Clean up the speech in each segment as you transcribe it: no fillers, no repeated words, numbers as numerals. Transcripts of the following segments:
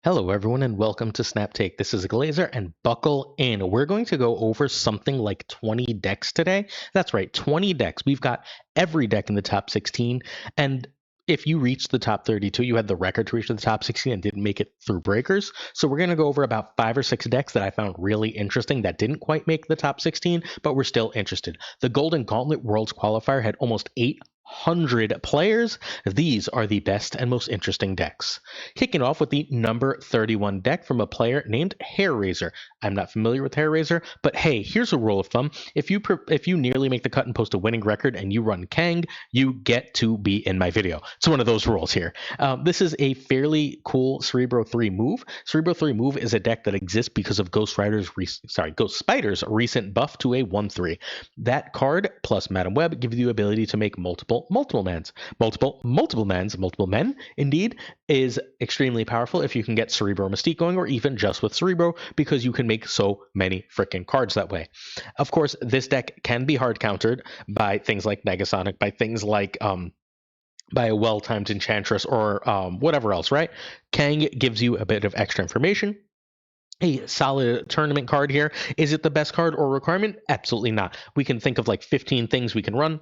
Hello, everyone, and welcome to Snap Take. This is Glazer, and buckle in. We're going to go over something like 20 decks today. That's right, 20 decks. We've got every deck in the top 16, and if you reached the top 32, you had the record to reach the top 16 and didn't make it through breakers. So we're going to go over about 5 or 6 decks that I found really interesting that didn't quite make the top 16, but we're still interested. The Golden Gauntlet Worlds Qualifier had almost 800 players. These are the best and most interesting decks. Kicking off with the number 31 deck from a player named Hairraiser. I'm not familiar with Hairraiser, but hey, here's a rule of thumb. If you nearly make the cut and post a winning record and you run Kang, you get to be in my video. It's one of those rules here. This is a fairly cool Cerebro 3 move. Cerebro 3 move is a deck that exists because of Ghost Spider's recent buff to a 1/3. That card plus Madam Web gives you the ability to make multiple men, indeed, is extremely powerful if you can get Cerebro Mystique going, or even just with Cerebro, because you can make so many freaking cards that way. Of course, this deck can be hard countered by things like Negasonic, by things like by a well-timed Enchantress, or whatever else, right? Kang gives you a bit of extra information. A solid tournament card here. Is it the best card or requirement? Absolutely not. We can think of like 15 things we can run.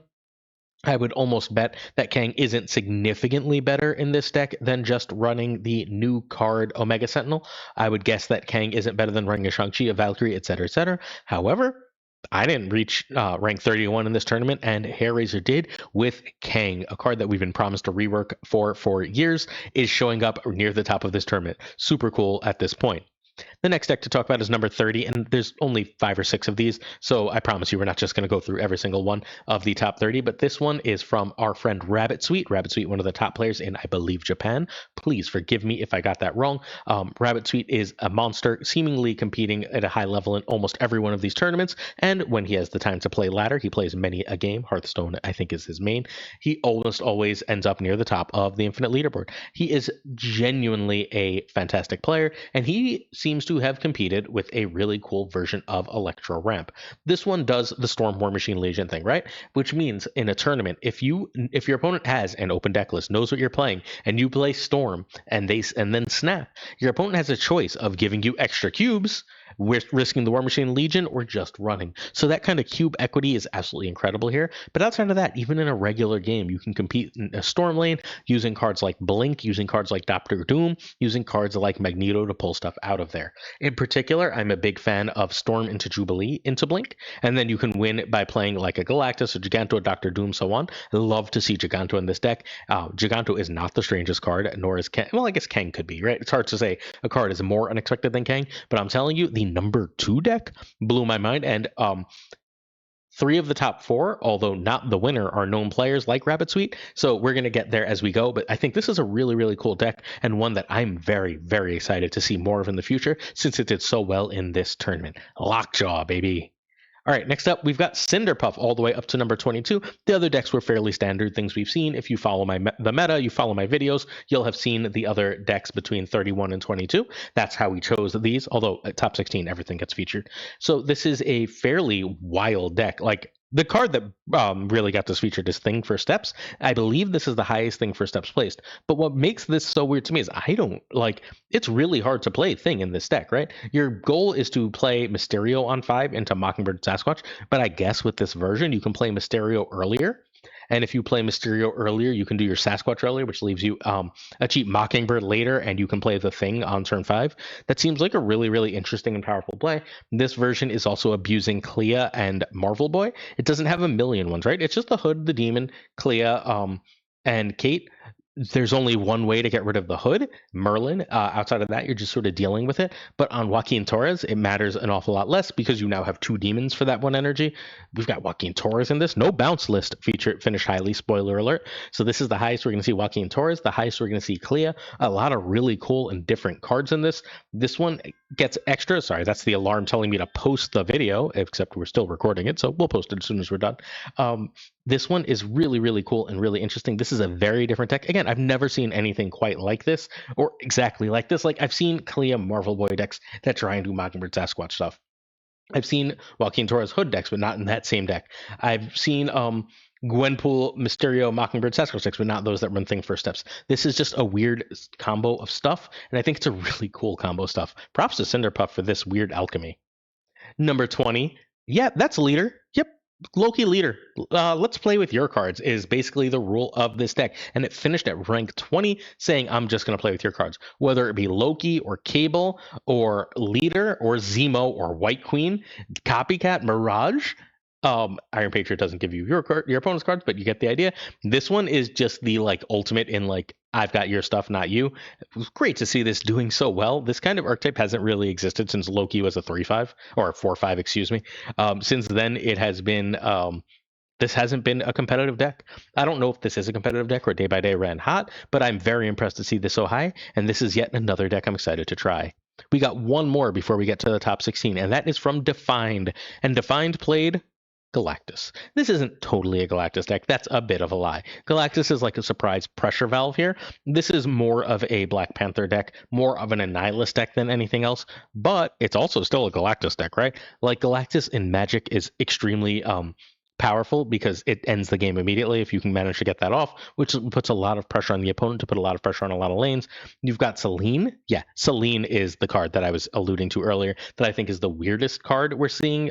I would almost bet that Kang isn't significantly better in this deck than just running the new card Omega Sentinel. I would guess that Kang isn't better than running a Shang-Chi, a Valkyrie, etc., etc. However, I didn't reach rank 31 in this tournament, and Hairraiser did with Kang, a card that we've been promised to rework for years, is showing up near the top of this tournament. Super cool at this point. The next deck to talk about is number 30, and there's only 5 or 6 of these, so I promise you we're not just going to go through every single one of the top 30, but this one is from our friend Rabbit Sweet. Rabbit Sweet, one of the top players in, I believe, Japan. Please forgive me if I got that wrong. Rabbit Sweet is a monster, seemingly competing at a high level in almost every one of these tournaments, and when he has the time to play ladder, he plays many a game. Hearthstone, I think, is his main. He almost always ends up near the top of the Infinite Leaderboard. He is genuinely a fantastic player, and he seems to have competed with a really cool version of Electro Ramp. This one does the Storm War Machine Legion thing, right? Which means in a tournament, if your opponent has an open deck list, knows what you're playing, and you play Storm and then Snap, your opponent has a choice of giving you extra cubes, risking the War Machine Legion, or just running. So that kind of cube equity is absolutely incredible here. But outside of that, even in a regular game, you can compete in a Storm lane using cards like Blink, using cards like Doctor Doom, using cards like Magneto to pull stuff out of there. In particular, I'm a big fan of Storm into Jubilee into Blink, and then you can win by playing like a Galactus, a Giganto, a Doctor Doom, so on. I love to see Giganto in this deck. Giganto is not the strangest card, nor is Kang. Well, I guess Kang could be, right? It's hard to say a card is more unexpected than Kang, but I'm telling you, the number 2 deck blew my mind, and 3 of the top 4, although not the winner, are known players like Rabbit Sweet. So we're going to get there as we go. But I think this is a really, really cool deck, and one that I'm very, very excited to see more of in the future, since it did so well in this tournament. Lockjaw, baby. All right, next up, we've got Cinderpuff all the way up to number 22. The other decks were fairly standard things we've seen. If you follow the meta, you follow my videos, you'll have seen the other decks between 31 and 22. That's how we chose these, although at top 16, everything gets featured. So this is a fairly wild deck. Like, the card that really got this featured is Thing for Steps. I believe this is the highest Thing for Steps placed. But what makes this so weird to me is it's really hard to play Thing in this deck, right? Your goal is to play Mysterio on 5 into Mockingbird Sasquatch, but I guess with this version, you can play Mysterio earlier. And if you play Mysterio earlier, you can do your Sasquatch earlier, which leaves you a cheap Mockingbird later, and you can play the Thing on turn 5. That seems like a really, really interesting and powerful play. This version is also abusing Clea and Marvel Boy. It doesn't have a million ones, right? It's just the Hood, the Demon, Clea, and Kate. There's only one way to get rid of the Hood, Merlin. Outside of that, you're just sort of dealing with it. But on Joaquin Torres, it matters an awful lot less because you now have 2 demons for that 1 energy. We've got Joaquin Torres in this. No bounce list feature finished highly, spoiler alert. So this is the highest we're going to see Joaquin Torres, the highest we're going to see Clea. A lot of really cool and different cards in this. This one gets extra. Sorry, that's the alarm telling me to post the video, except we're still recording it, so we'll post it as soon as we're done. This one is really, really cool and really interesting. This is a very different deck. Again, I've never seen anything quite like this or exactly like this. Like, I've seen Clea Marvel Boy decks that try and do Mockingbird Sasquatch stuff. I've seen Joaquin Torres Hood decks, but not in that same deck. I've seen Gwenpool, Mysterio, Mockingbird, Sasquatch decks, but not those that run thing first steps. This is just a weird combo of stuff, and I think it's a really cool combo of stuff. Props to Cinderpuff for this weird alchemy. Number 20. Yeah, that's leader. Yep. Loki leader. Let's play with your cards is basically the rule of this deck. And it finished at rank 20 saying, I'm just going to play with your cards. Whether it be Loki or Cable or leader or Zemo or White Queen, Copycat, Mirage. Iron Patriot doesn't give you your opponent's cards, but you get the idea. This one is just the like ultimate in like, I've got your stuff, not you. It was great to see this doing so well. This kind of archetype hasn't really existed since Loki was a 3/5 or a 4/5, excuse me. Since then, it has been this hasn't been a competitive deck. I don't know if this is a competitive deck or Day by Day ran hot, but I'm very impressed to see this so high. And this is yet another deck I'm excited to try. We got one more before we get to the top 16, and that is from Defined. And Defined played Galactus. This isn't totally a Galactus deck. That's a bit of a lie. Galactus is like a surprise pressure valve here. This is more of a Black Panther deck, more of an Annihilus deck than anything else, but it's also still a Galactus deck, right? Like Galactus in Magic is extremely powerful because it ends the game immediately if you can manage to get that off, which puts a lot of pressure on the opponent to put a lot of pressure on a lot of lanes. You've got Selene. Yeah, Selene is the card that I was alluding to earlier that I think is the weirdest card we're seeing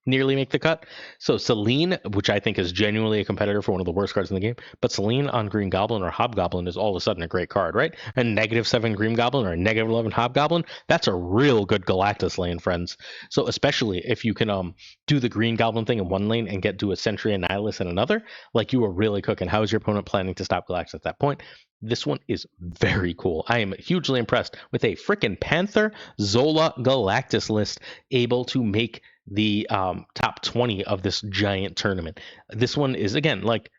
nearly make the cut. So Selene, which I think is genuinely a competitor for one of the worst cards in the game, but Selene on Green Goblin or Hobgoblin is all of a sudden a great card, right? A -7 Green Goblin or a -11 Hobgoblin, that's a real good Galactus lane, friends. So especially if you can do the Green Goblin thing in one lane and get to a Sentry Annihilus in another, like you are really cooking. How is your opponent planning to stop Galactus at that point? This one is very cool. I am hugely impressed with a freaking Panther Zola Galactus list able to make the top 20 of this giant tournament. This one is, again, like,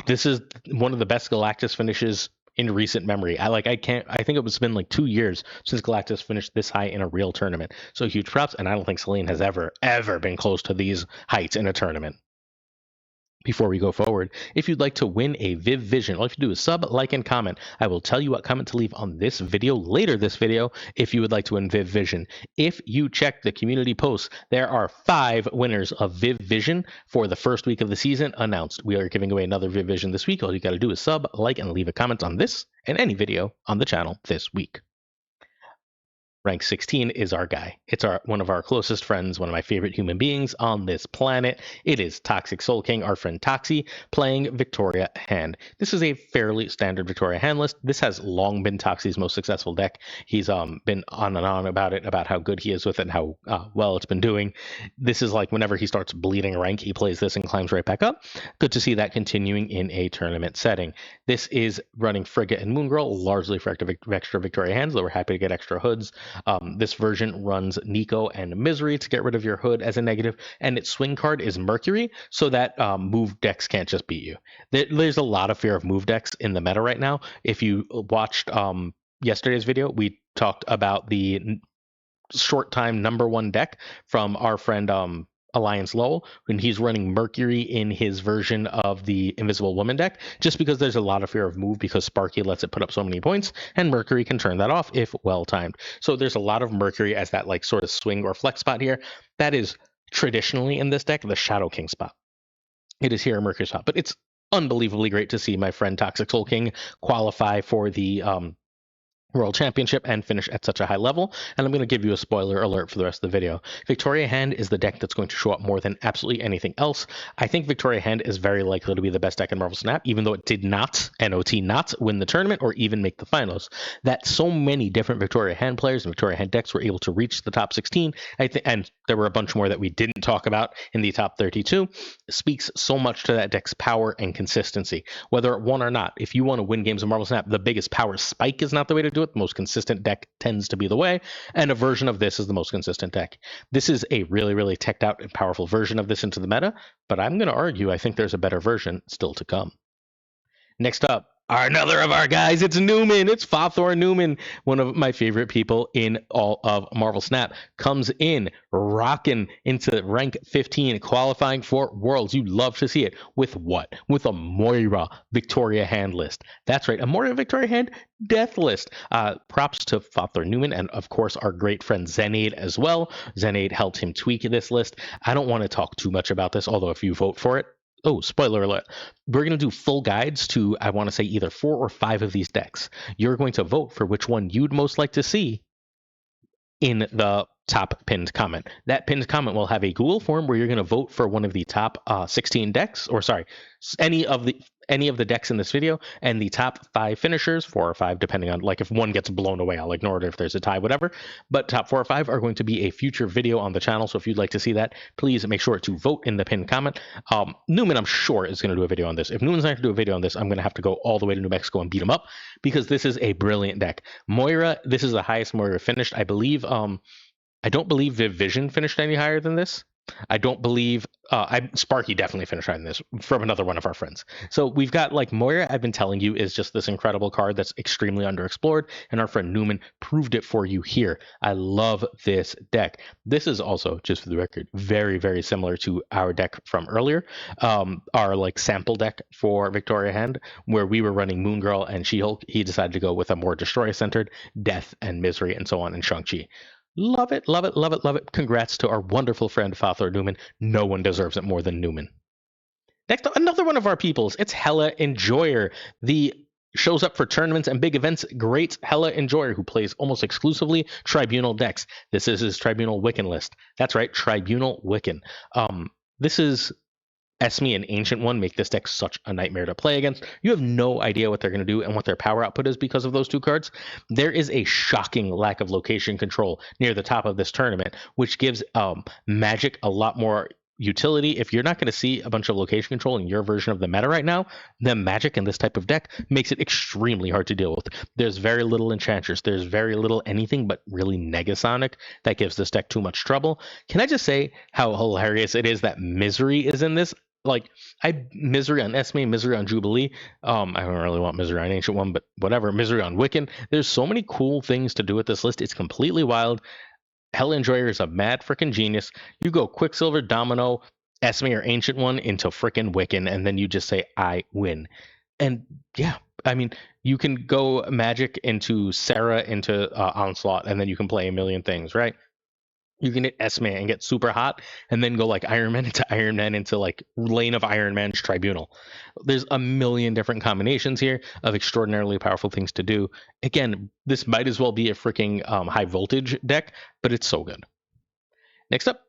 this is one of the best Galactus finishes in recent memory. I think it's been like 2 years since Galactus finished this high in a real tournament. So huge props, and I don't think Selene has ever been close to these heights in a tournament. Before we go forward, if you'd like to win a Viv Vision, all you have to do is sub, like, and comment. I will tell you what comment to leave on this video later this video if you would like to win Viv Vision. If you check the community posts, there are 5 winners of Viv Vision for the first week of the season announced. We are giving away another Viv Vision this week. All you got to do is sub, like, and leave a comment on this and any video on the channel this week. Rank 16 is our guy. It's one of our closest friends, one of my favorite human beings on this planet. It is Toxic Soul King, our friend Toxie, playing Victoria Hand. This is a fairly standard Victoria Hand list. This has long been Toxie's most successful deck. He's been on and on about it, about how good he is with it and how well it's been doing. This is like whenever he starts bleeding rank, he plays this and climbs right back up. Good to see that continuing in a tournament setting. This is running Frigga and Moon Girl, largely for extra Victoria Hands, though we're happy to get extra hoods. This version runs Nico and Misery to get rid of your hood as a negative, and its swing card is Mercury, so that move decks can't just beat you. There's a lot of fear of move decks in the meta right now. If you watched yesterday's video, we talked about the short time #1 deck from our friend Alliance Lowell, when he's running Mercury in his version of the Invisible Woman deck, just because there's a lot of fear of move because Sparky lets it put up so many points, and Mercury can turn that off if well timed. So there's a lot of Mercury as that like sort of swing or flex spot here. That is traditionally in this deck the Shadow King spot. It is here a Mercury spot, but it's unbelievably great to see my friend Toxic Soul King qualify for the World Championship and finish at such a high level. And I'm going to give you a spoiler alert for the rest of the video. Victoria Hand is the deck that's going to show up more than absolutely anything else. I think Victoria Hand is very likely to be the best deck in Marvel Snap, even though it did not, NOT, not win the tournament or even make the finals. That so many different Victoria Hand players and Victoria Hand decks were able to reach the top 16, and there were a bunch more that we didn't talk about in the top 32, speaks so much to that deck's power and consistency. Whether it won or not, if you want to win games of Marvel Snap, the biggest power spike is not the way to do it. The most consistent deck tends to be the way, and a version of this is the most consistent deck. This is a really, really teched out and powerful version of this into the meta, but I'm going to argue I think there's a better version still to come. Next up, another of our guys, it's Newman. It's Fawthorn Newman, one of my favorite people in all of Marvel Snap. Comes in, rocking into rank 15, qualifying for Worlds. You love to see it. With what? With a Moira Victoria Hand list. That's right, a Moira Victoria Hand death list. Props to Fawthorn Newman and, of course, our great friend Zenade as well. Zenade helped him tweak this list. I don't want to talk too much about this, although if you vote for it, Oh, spoiler alert. We're going to do full guides to, I want to say, either 4 or 5 of these decks. You're going to vote for which one you'd most like to see in the top pinned comment. That pinned comment will have a Google form where you're going to vote for one of the top 16 decks, or sorry, any of the decks in this video, and the top 5 finishers, 4 or 5, depending on, like, if one gets blown away, I'll ignore it if there's a tie, whatever. But top 4 or 5 are going to be a future video on the channel. So if you'd like to see that, please make sure to vote in the pinned comment. Newman, I'm sure, is going to do a video on this. If Newman's not going to do a video on this, I'm going to have to go all the way to New Mexico and beat him up, because this is a brilliant deck. Moira, this is the highest Moira finished, I believe. I don't believe Viv Vision finished any higher than this. I don't believe Sparky definitely finished higher than this from another one of our friends. So we've got, like, Moira, I've been telling you, is just this incredible card that's extremely underexplored, and our friend Newman proved it for you here. I love this deck. This is also, just for the record, very, very similar to our deck from earlier, our, like, sample deck for Victoria Hand, where we were running Moon Girl and She-Hulk. He decided to go with a more Destroyer-centered Death and Misery and so on, and Shang-Chi. Love it, love it, love it, love it. Congrats to our wonderful friend Fathor Newman. No one deserves it more than Newman. Next up, another one of our peoples. It's Hella Enjoyer. The shows up for tournaments and big events. Great Hella Enjoyer, who plays almost exclusively Tribunal decks. This is his Tribunal Wiccan list. That's right, Tribunal Wiccan. This is Esme and Ancient One make this deck such a nightmare to play against. You have no idea what they're going to do and what their power output is because of those 2 cards. There is a shocking lack of location control near the top of this tournament, which gives Magic a lot more utility. If you're not going to see a bunch of location control in your version of the meta right now, then Magic in this type of deck makes it extremely hard to deal with. There's very little Enchantress. There's very little anything but really Negasonic that gives this deck too much trouble. Can I just say how hilarious it is that Misery is in this? Like, Misery on Esme, Misery on Jubilee. I don't really want Misery on Ancient One, but whatever. Misery on Wiccan. There's so many cool things to do with this list. It's completely wild. Hella Enjoyer is a mad freaking genius. You go Quicksilver, Domino, Esme, or Ancient One into freaking Wiccan, and then you just say, I win. And yeah, I mean, you can go Magic into Sarah into Onslaught, and then you can play a million things, right? You can hit Esme and get super hot, and then go, like, Iron Man into like Lane of Iron Man's Tribunal. There's a million different combinations here of extraordinarily powerful things to do. Again, this might as well be a freaking high voltage deck, but it's so good. Next up,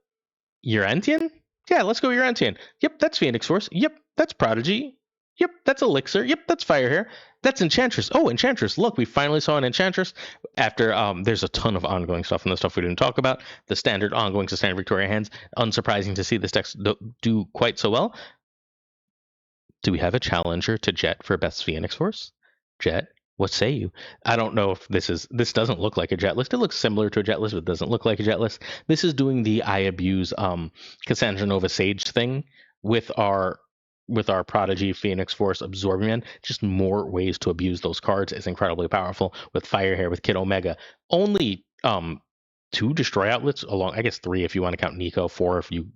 Urantian? Yeah, let's go Urantian. Yep, that's Phoenix Force. Yep, that's Prodigy. Yep, that's Elixir. Yep, that's Firehair. That's Enchantress. Oh, Enchantress. Look, we finally saw an Enchantress after there's a ton of ongoing stuff and the stuff we didn't talk about. The standard ongoing to standard Victoria hands. Unsurprising to see this deck do quite so well. Do we have a challenger to Jet for best Phoenix Force? Jet, what say you? I don't know if this doesn't look like a Jet list. It looks similar to a Jet list, but it doesn't look like a Jet list. This is doing the I abuse Cassandra Nova Sage thing with our Prodigy, Phoenix Force, Absorbing Man. Just more ways to abuse those cards is incredibly powerful. With Firehair, with Kid Omega, only 2 Destroy outlets along, I guess 3 if you want to count Nico, 4 if you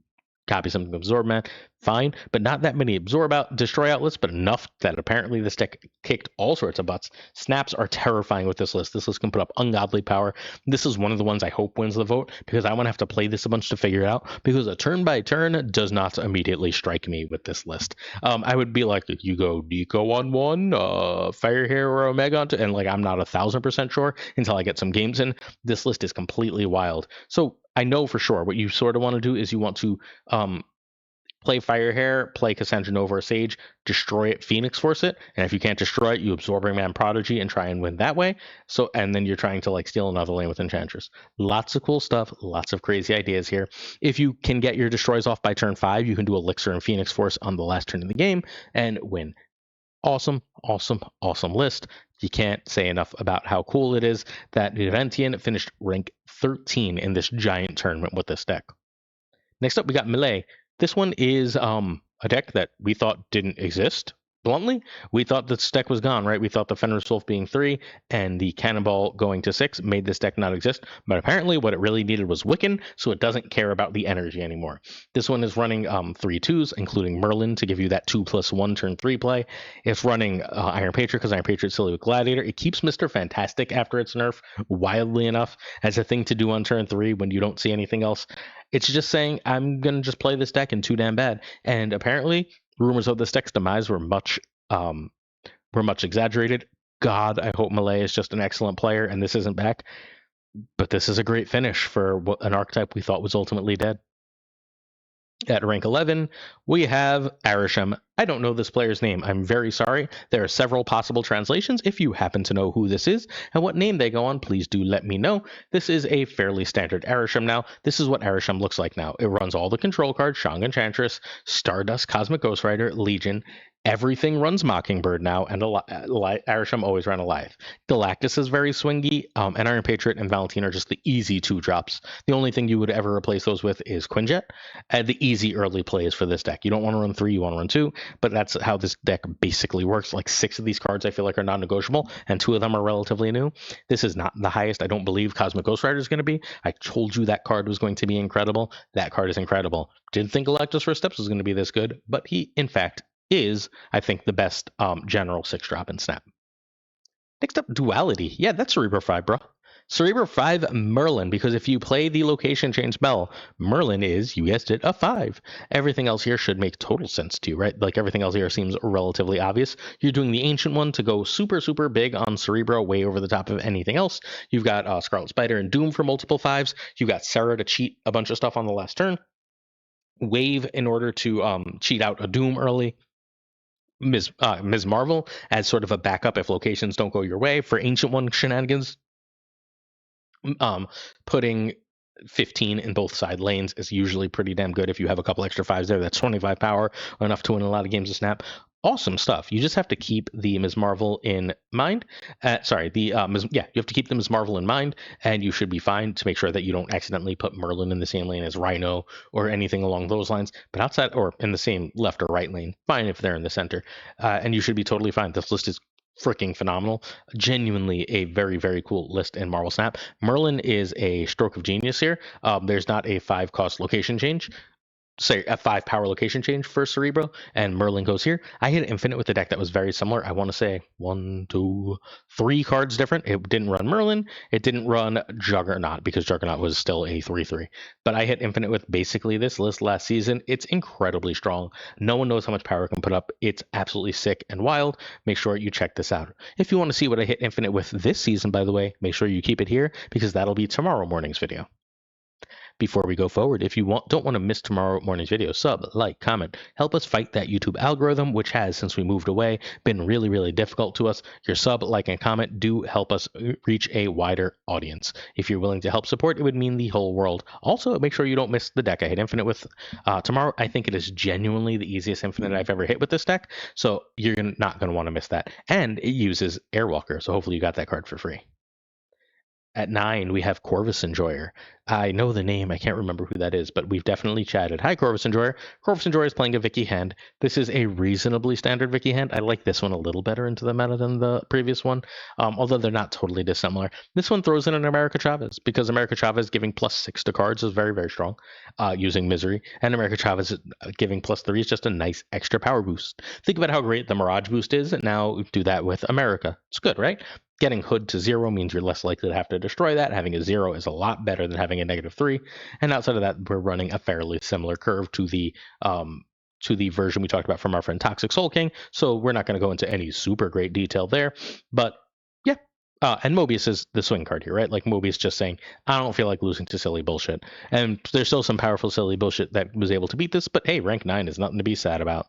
copy something from Absorb Man, fine, but not that many Destroy outlets, but enough that apparently this deck kicked all sorts of butts. Snaps are terrifying with this list. This list can put up ungodly power. This is one of the ones I hope wins the vote, because I want to have to play this a bunch to figure it out, because a turn by turn does not immediately strike me with this list. I would be like, you go Nico on 1, Firehair or Omega on 2, and like, I'm not 1,000% sure until I get some games in. This list is completely wild. So I know for sure what you sort of want to do is you want to play Firehair, play Cassandra Nova or Sage, destroy it, Phoenix Force it, and if you can't destroy it, you Absorbing Man Prodigy and try and win that way. So, and then you're trying to, like, steal another lane with Enchantress. Lots of cool stuff, lots of crazy ideas here. If you can get your destroys off by turn 5, you can do Elixir and Phoenix Force on the last turn of the game and win. Awesome, awesome, awesome list. You can't say enough about how cool it is that Eventian finished rank 13 in this giant tournament with this deck. Next up, we got Melee. This one is a deck that we thought didn't exist. Bluntly, we thought this deck was gone, right? We thought the Fenris Wolf being 3 and the Cannonball going to 6 made this deck not exist. But apparently what it really needed was Wiccan, so it doesn't care about the energy anymore. This one is running 3 2s, including Merlin to give you that 2+1 turn 3 play. It's running Iron Patriot because Iron Patriot's silly with Gladiator. It keeps Mr. Fantastic after its nerf, wildly enough, as a thing to do on turn 3 when you don't see anything else. It's just saying, I'm going to just play this deck and too damn bad. And apparently Rumors of this deck's demise were much exaggerated. God, I hope Malay is just an excellent player and this isn't back. But this is a great finish for an archetype we thought was ultimately dead. At rank 11, we have Arisham. I don't know this player's name. I'm very sorry. There are several possible translations. If you happen to know who this is and what name they go on, please do let me know. This is a fairly standard Arisham now. This is what Arisham looks like now. It runs all the control cards, Shang Enchantress, Stardust, Cosmic Ghost Rider, Legion. Everything runs Mockingbird now, and Arisham always ran Goliath. Galactus is very swingy, and Iron Patriot and Valentine are just the easy 2-drops. The only thing you would ever replace those with is Quinjet. The easy early plays for this deck. You don't want to run 3, you want to run 2, but that's how this deck basically works. Like 6 of these cards I feel like are non-negotiable, and 2 of them are relatively new. This is not the highest I don't believe Cosmic Ghost Rider is going to be. I told you that card was going to be incredible. That card is incredible. Didn't think Galactus First Steps was going to be this good, but he, in fact, is, I think, the best general 6-drop in Snap. Next up, Duality. Yeah, that's Cerebro 5, bro. Cerebro 5 Merlin, because if you play the location change spell, Merlin is, you guessed it, a 5. Everything else here should make total sense to you, right? Like everything else here seems relatively obvious. You're doing the Ancient one to go super, super big on Cerebro, way over the top of anything else. You've got Scarlet Spider and Doom for multiple 5s. You've got Sarah to cheat a bunch of stuff on the last turn. Wave in order to cheat out a Doom early. Ms. Marvel as sort of a backup if locations don't go your way for Ancient One shenanigans. Putting 15 in both side lanes is usually pretty damn good. If you have a couple extra 5s there, that's 25 power, enough to win a lot of games of Snap. Awesome stuff. You just have to keep the Ms. Marvel in mind. You have to keep the Ms. Marvel in mind, and you should be fine to make sure that you don't accidentally put Merlin in the same lane as Rhino or anything along those lines. But outside or in the same left or right lane, fine if they're in the center. And you should be totally fine. This list is freaking phenomenal. Genuinely a very, very cool list in Marvel Snap. Merlin is a stroke of genius here. There's not a 5-cost location change. Say a 5 power location change for Cerebro, and Merlin goes here. I hit Infinite with a deck that was very similar. I want to say 1, 2, 3 cards different. It didn't run Merlin. It didn't run Juggernaut because Juggernaut was still a 3/3. But I hit Infinite with basically this list last season. It's incredibly strong. No one knows how much power it can put up. It's absolutely sick and wild. Make sure you check this out. If you want to see what I hit Infinite with this season, by the way, make sure you keep it here because that'll be tomorrow morning's video. Before we go forward, if you don't want to miss tomorrow morning's video, sub, like, comment. Help us fight that YouTube algorithm, which has, since we moved away, been really, really difficult to us. Your sub, like, and comment do help us reach a wider audience. If you're willing to help support, it would mean the whole world. Also, make sure you don't miss the deck I hit Infinite with tomorrow. I think it is genuinely the easiest Infinite I've ever hit with this deck, so you're not going to want to miss that. And it uses Airwalker, so hopefully you got that card for free. At 9, we have Corvus Enjoyer. I know the name. I can't remember who that is, but we've definitely chatted. Hi, Corvus Enjoyer. Corvus Enjoyer is playing a Vicky hand. This is a reasonably standard Vicky hand. I like this one a little better into the meta than the previous one, although they're not totally dissimilar. This one throws in an America Chavez because America Chavez giving +6 to cards is very, very strong using Misery, and America Chavez giving +3 is just a nice extra power boost. Think about how great the Mirage boost is, and now do that with America. It's good, right? Getting Hood to 0 means you're less likely to have to destroy that. Having a 0 is a lot better than having a -3. And outside of that, we're running a fairly similar curve to the version we talked about from our friend Toxic Soul King. So we're not going to go into any super great detail there. But yeah. And Mobius is the swing card here, right? Like Mobius just saying, I don't feel like losing to silly bullshit. And there's still some powerful silly bullshit that was able to beat this. But hey, rank 9 is nothing to be sad about.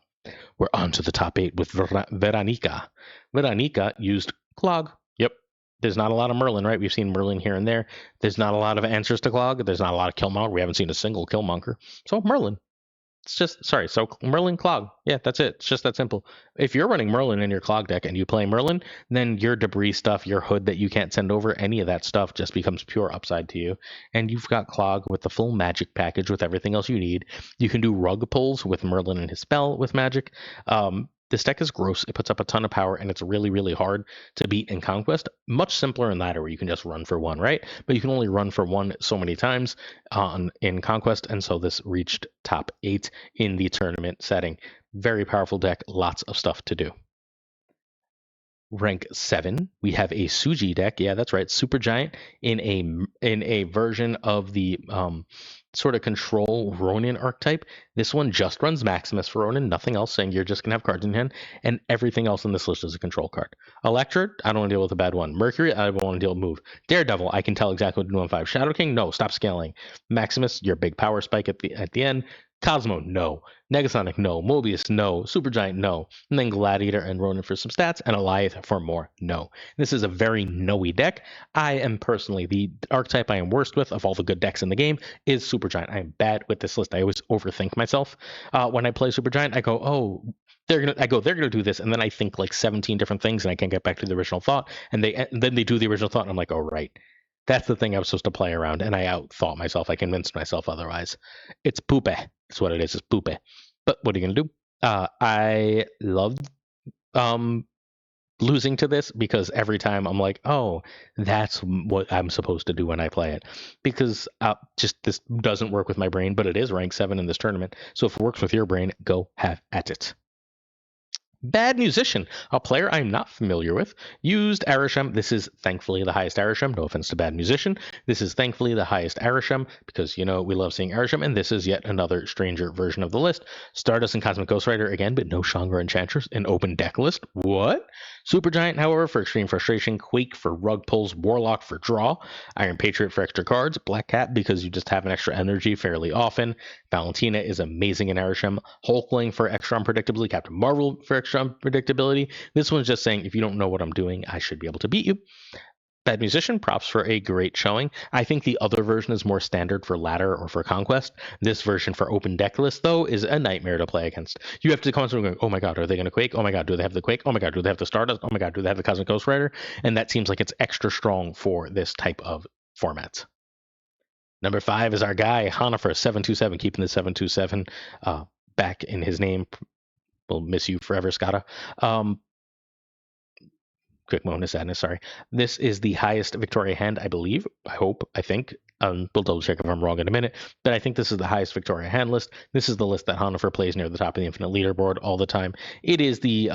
We're on to the top 8 with Veronica. Veronica used Clog. Yep. There's not a lot of Merlin, right? We've seen Merlin here and there. There's not a lot of answers to Clog. There's not a lot of Killmonger. We haven't seen a single Killmonger. So Merlin. It's just, so Merlin Clog. Yeah, that's it. It's just that simple. If you're running Merlin in your Clog deck and you play Merlin, then your debris stuff, your Hood that you can't send over, any of that stuff just becomes pure upside to you. And you've got Clog with the full magic package with everything else you need. You can do rug pulls with Merlin and his spell with magic. This deck is gross. It puts up a ton of power, and it's really, really hard to beat in Conquest. Much simpler in Ladder, where you can just run for 1, right? But you can only run for 1 so many times in Conquest, and so this reached top 8 in the tournament setting. Very powerful deck, lots of stuff to do. Rank 7, we have a Suji deck. Yeah, that's right, Super Giant in a version of the sort of control Ronin archetype. This one just runs Maximus for Ronin, nothing else, saying you're just gonna have cards in hand, and everything else in this list is a control card. Electra, I don't want to deal with a bad one. Mercury, I don't want to deal with move. Daredevil, I can tell exactly what to do on 5. Shadow King, no, stop scaling. Maximus, your big power spike at the end. Cosmo, no. Negasonic, no. Mobius, no. Supergiant, no. And then Gladiator and Ronin for some stats, and Eliath for more, no. This is a very no-y deck. I am personally, the archetype I am worst with of all the good decks in the game is Supergiant. I am bad with this list. I always overthink myself. When I play Supergiant, I go, oh, they're gonna do this, and then I think like 17 different things, and I can't get back to the original thought, and then they do the original thought, and I'm like, oh, right. That's the thing I was supposed to play around, and I outthought myself. I convinced myself otherwise. It's poopy. That's what it is. It's poopy. But what are you gonna do? I love losing to this because every time I'm like, oh, that's what I'm supposed to do when I play it. Because just this doesn't work with my brain, but it is rank 7 in this tournament. So if it works with your brain, go have at it. Bad Musician, a player I'm not familiar with, used Arishem. This is thankfully the highest Arishem. No offense to Bad Musician. This is thankfully the highest Arishem because, you know, we love seeing Arishem, and this is yet another stranger version of the list. Stardust and Cosmic Ghost Rider again, but no Shangri Enchantress. An open deck list. What? Supergiant, however, for extreme frustration. Quake for rug pulls. Warlock for draw. Iron Patriot for extra cards. Black Cat because you just have an extra energy fairly often. Valentina is amazing in Arishem. Hulkling for extra unpredictability. Captain Marvel for extra unpredictability. This one's just saying, if you don't know what I'm doing, I should be able to beat you. Bad Musician, props for a great showing. I think the other version is more standard for ladder or for conquest. This version for open deck list, though, is a nightmare to play against. You have to constantly go, oh my god, are they going to Quake? Oh my god, do they have the Quake? Oh my god, do they have the Stardust? Oh my god, do they have the Cosmic Ghost Rider? And that seems like it's extra strong for this type of format. Number 5 is our guy, Hanifer, 727, keeping the 727 back in his name. We'll miss you forever, Scotta. Quick moment of sadness, sorry. This is the highest Victoria hand, I believe. I hope, I think. We'll double check if I'm wrong in a minute. But I think this is the highest Victoria hand list. This is the list that Hanifer plays near the top of the Infinite Leaderboard all the time. It is the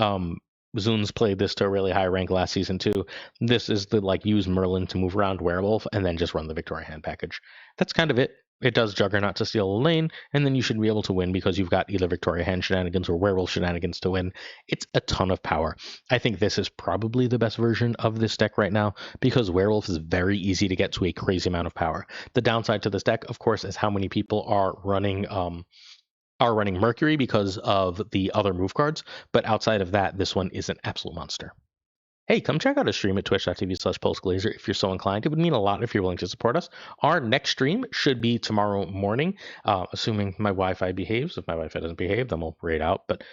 Zunes played this to a really high rank last season too. This is the like use Merlin to move around Werewolf and then just run the Victoria hand package. That's kind of it. It does Juggernaut to steal a lane, and then you should be able to win because you've got either Victoria Hand shenanigans or Werewolf shenanigans to win. It's a ton of power. I think this is probably the best version of this deck right now because Werewolf is very easy to get to a crazy amount of power. The downside to this deck, of course, is how many people are running Mercury because of the other move cards, but outside of that, this one is an absolute monster. Hey, come check out a stream at twitch.tv/PulseGlazer if you're so inclined. It would mean a lot if you're willing to support us. Our next stream should be tomorrow morning, assuming my Wi-Fi behaves. If my Wi-Fi doesn't behave, then we'll raid out. But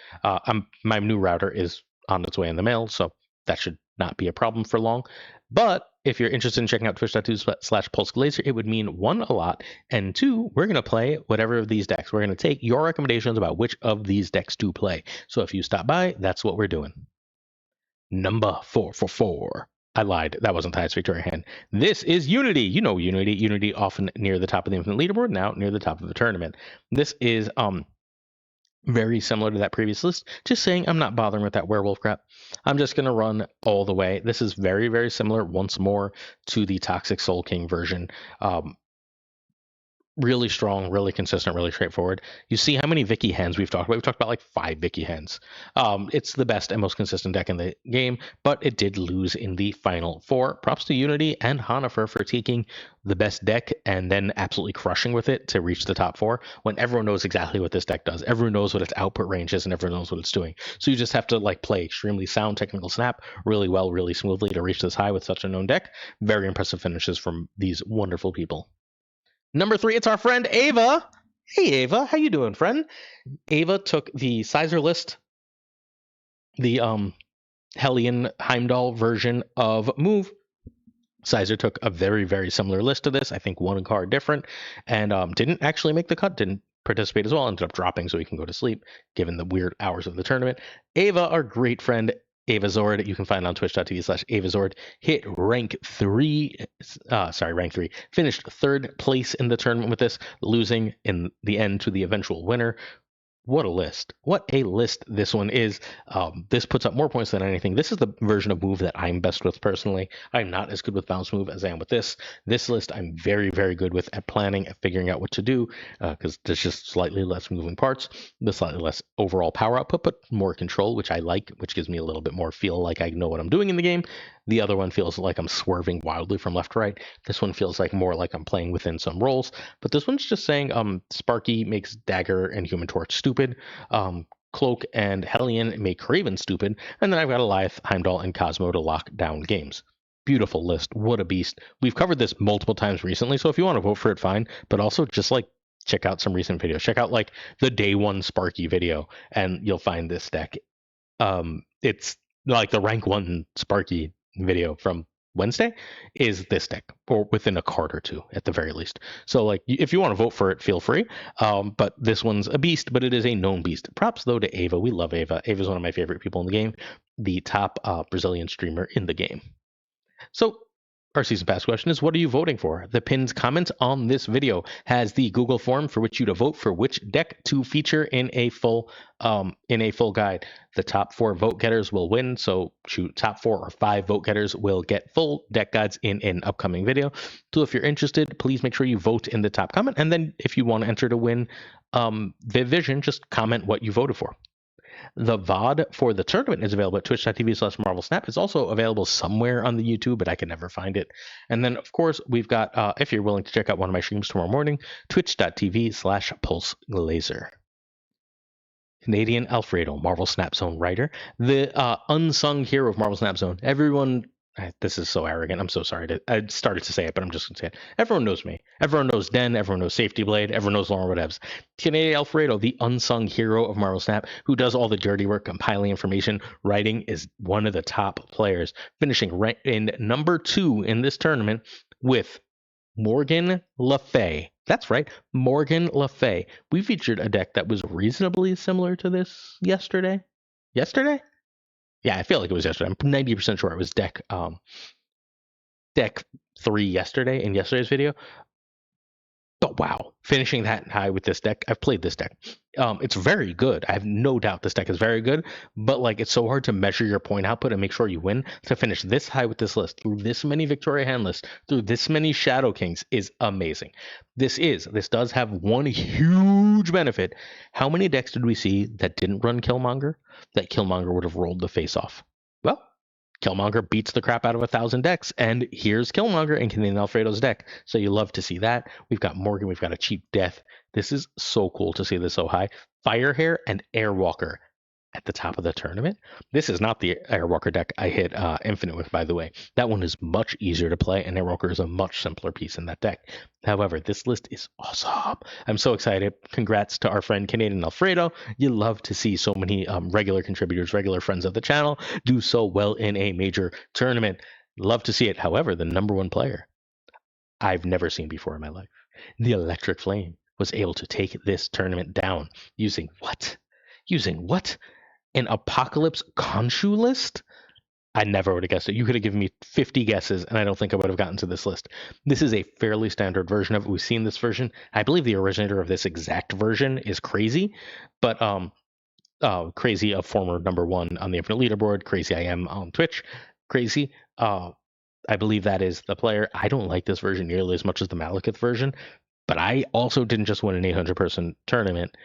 my new router is on its way in the mail, so that should not be a problem for long. But if you're interested in checking out twitch.tv/PulseGlazer, it would mean 1, a lot, and 2, we're going to play whatever of these decks. We're going to take your recommendations about which of these decks to play. So if you stop by, that's what we're doing. Number 4. I lied. That wasn't the highest Victoria hand. This is Unity. You know Unity. Unity often near the top of the Infinite Leaderboard, now near the top of the tournament. This is very similar to that previous list. Just saying I'm not bothering with that werewolf crap. I'm just going to run all the way. This is very, very similar once more to the Toxic Soul King version. Really strong, really consistent, really straightforward. You see how many Vicky hands we've talked about. We've talked about like 5 Vicky hands. It's the best and most consistent deck in the game, but it did lose in the final 4. Props to Unity and Hanifer for taking the best deck and then absolutely crushing with it to reach the top 4 when everyone knows exactly what this deck does. Everyone knows what its output range is and everyone knows what it's doing. So you just have to like play extremely sound technical Snap really well, really smoothly to reach this high with such a known deck. Very impressive finishes from these wonderful people. Number 3, it's our friend Ava. Hey Ava, how you doing, friend? Ava took the Sizer list, the Hellion Heimdall version of Move. Sizer took a very, very similar list to this. I think 1 card different, and didn't actually make the cut, didn't participate as well, ended up dropping so he can go to sleep, given the weird hours of the tournament. Ava, our great friend, Ava Zord, you can find on twitch.tv/Ava Zord, hit rank 3, finished 3rd place in the tournament with this, losing in the end to the eventual winner. What a list. What a list this one is. This puts up more points than anything. This is the version of move that I'm best with personally. I'm not as good with bounce move as I am with this. This list I'm very, very good with at planning, at figuring out what to do, because there's just slightly less moving parts, the slightly less overall power output, but more control, which I like, which gives me a little bit more feel like I know what I'm doing in the game. The other one feels like I'm swerving wildly from left to right. This one feels like more like I'm playing within some roles. But this one's just saying Sparky makes Dagger and Human Torch stupid. Cloak and Hellion make Craven stupid. And then I've got Eliath, Heimdall, and Cosmo to lock down games. Beautiful list. What a beast. We've covered this multiple times recently, so if you want to vote for it, fine. But also just like check out some recent videos. Check out like the day one Sparky video, and you'll find this deck. It's like the rank 1 Sparky video from Wednesday is this deck, or within a card or two at the very least. So like if you want to vote for it, feel free. But this one's a beast, but it is a known beast. Props though to Ava. We love Ava. Ava's one of my favorite people in the game, the top Brazilian streamer in the game. So our season pass question is, what are you voting for? The pinned comment on this video has the Google form for which you to vote for which deck to feature in a full guide. The top 4 vote getters will win. So top 4 or 5 vote getters will get full deck guides in an upcoming video. So if you're interested, please make sure you vote in the top comment. And then if you want to enter to win Viv Vision, just comment what you voted for. The VOD for the tournament is available at twitch.tv/MarvelSnap. It's also available somewhere on the YouTube, but I can never find it. And then, of course, we've got, if you're willing to check out one of my streams tomorrow morning, twitch.tv/PulseGlazer. Canadian Alfredo, Marvel Snap Zone writer, the unsung hero of Marvel Snap Zone. Everyone, this is so arrogant. I'm so sorry. I started to say it, but I'm just going to say it. Everyone knows me. Everyone knows Den. Everyone knows Safety Blade. Everyone knows Lauren Whatevs. Canadian Alfredo, the unsung hero of Marvel Snap, who does all the dirty work, compiling information, writing, is one of the top players, finishing right in number 2 in this tournament with Morgan Le Fay. That's right, Morgan Le Fay. We featured a deck that was reasonably similar to this yesterday. Yesterday? Yeah, I feel like it was yesterday. I'm 90% sure it was deck 3 yesterday in yesterday's video. But wow, finishing that high with this deck. I've played this deck. It's very good. I have no doubt this deck is very good, but like it's so hard to measure your point output and make sure you win. To finish this high with this list, through this many Victoria hand lists, through this many Shadow Kings is amazing. This does have one huge benefit. How many decks did we see that didn't run Killmonger? That Killmonger would have rolled the face off. Well, Killmonger beats the crap out of 1,000 decks, and here's Killmonger in Canadian Alfredo's deck. So you love to see that. We've got Morgan, we've got a cheap death. This is so cool to see this so high. Firehair and Airwalker at the top of the tournament. This is not the Airwalker deck I hit Infinite with, by the way. That one is much easier to play, and Airwalker is a much simpler piece in that deck. However, this list is awesome. I'm so excited. Congrats to our friend Canadian Alfredo. You love to see so many regular contributors, regular friends of the channel do so well in a major tournament. Love to see it. However, the number 1 player I've never seen before in my life, the Electric Flame, was able to take this tournament down using what? An Apocalypse Khonshu list? I never would have guessed it. You could have given me 50 guesses, and I don't think I would have gotten to this list. This is a fairly standard version of it. We've seen this version. I believe the originator of this exact version is Crazy, but Crazy, a former number 1 on the Infinite Leaderboard. Crazy I am on Twitch. Crazy, I believe that is the player. I don't like this version nearly as much as the Malekith version, but I also didn't just win an 800-person tournament.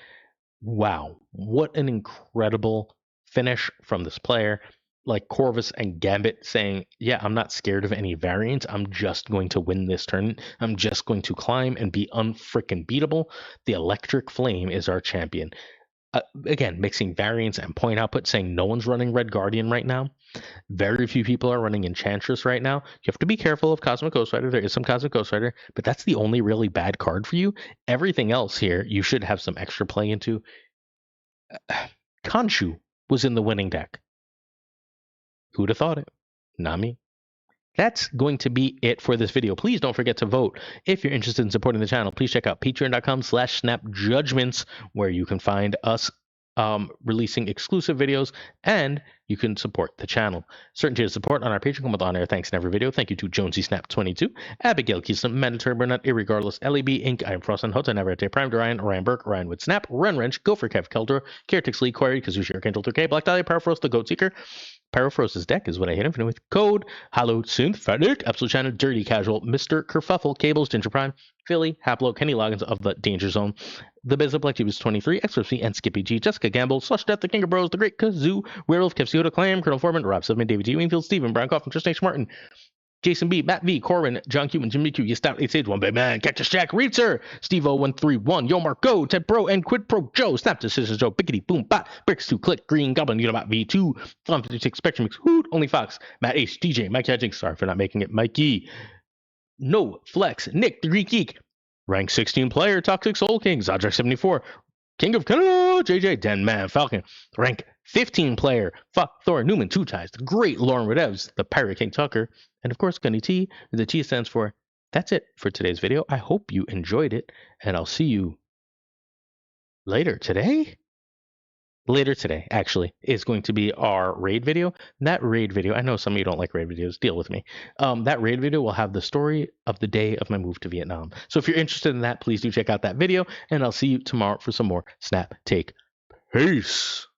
Wow, what an incredible finish from this player. Like Corvus and Gambit saying, yeah, I'm not scared of any variants. I'm just going to win this tournament. I'm just going to climb and be unfrickin' beatable. The Electric Flame is our champion. Again, mixing variants and point output, saying no one's running Red Guardian right now. Very few people are running Enchantress right now. You have to be careful of Cosmic Ghost Rider. There is some Cosmic Ghost Rider, but that's the only really bad card for you. Everything else here, you should have some extra play into. Khonshu was in the winning deck. Who'd have thought it? Not me. That's going to be it for this video. Please don't forget to vote. If you're interested in supporting the channel, please check out patreon.com/snapjudgments, where you can find us releasing exclusive videos, and you can support the channel. Certain tiers of support on our Patreon come with on-air thanks in every video. Thank you to Jonesy Snap 22, Abigail Keeson, Mandatory Burnett, Irregardless, LEB, Inc., I'm Frost and Hota, Neverate, Prime, Ryan, Ryan Burke, Ryan Wood Snap, Run Wrench, Gopher Kev Keldor, Caretix Lee, Quarry, Kazushi, Archangel 3K, Black Dahlia, Powerfrost, The Goat Seeker. Pyrofrose's deck is what I hit infinite with. Code, Hallowed Synthetic, Absolute Channel, Dirty Casual, Mr. Kerfuffle, Cables, Ginger Prime, Philly, Haplo, Kenny Loggins of the Danger Zone, The Biz of Black Tubes 23, XFC, and Skippy G, Jessica Gamble, Slush Death, The King of Bros, The Great Kazoo, Werewolf, Kevsiota, Clam, Colonel Foreman, Rob Silverman, David G. Wingfield, Steven, Brian Coffin, Tristan H. Martin, Jason B, Matt V, Corwin, John Cuban, Jimmy Q, You Stout, 8 Sage, 1 Big Man, Cactus Jack, Reetzer, Steve 0131, Yo Marco, Ted Pro, and Quid Pro Joe, Snap Decisions Joe, Bickety Boom Bot, Bricks 2, Click, Green, Goblin, Unibot V2, Fun 56, Spectrum Mix, Hoot, Only Fox, Matt H, DJ, Mike Hedging, sorry for not making it, Mikey, No Flex, Nick, The Greek Geek, Rank 16 player, Toxic Soul King, Zadrak 74, King of Canada, JJ, Den Man, Falcon, Rank 15 player, Fuck Thor, Newman, Two Ties, The Great Lauren Redevs, The Pirate King Tucker, and of course Gunny T. The T stands for. That's it for today's video. I hope you enjoyed it, and I'll see you later today. Later today, actually, is going to be our raid video. That raid video, I know some of you don't like raid videos, deal with me. That raid video will have the story of the day of my move to Vietnam. So if you're interested in that, please do check out that video, and I'll see you tomorrow for some more Snap Take. Peace.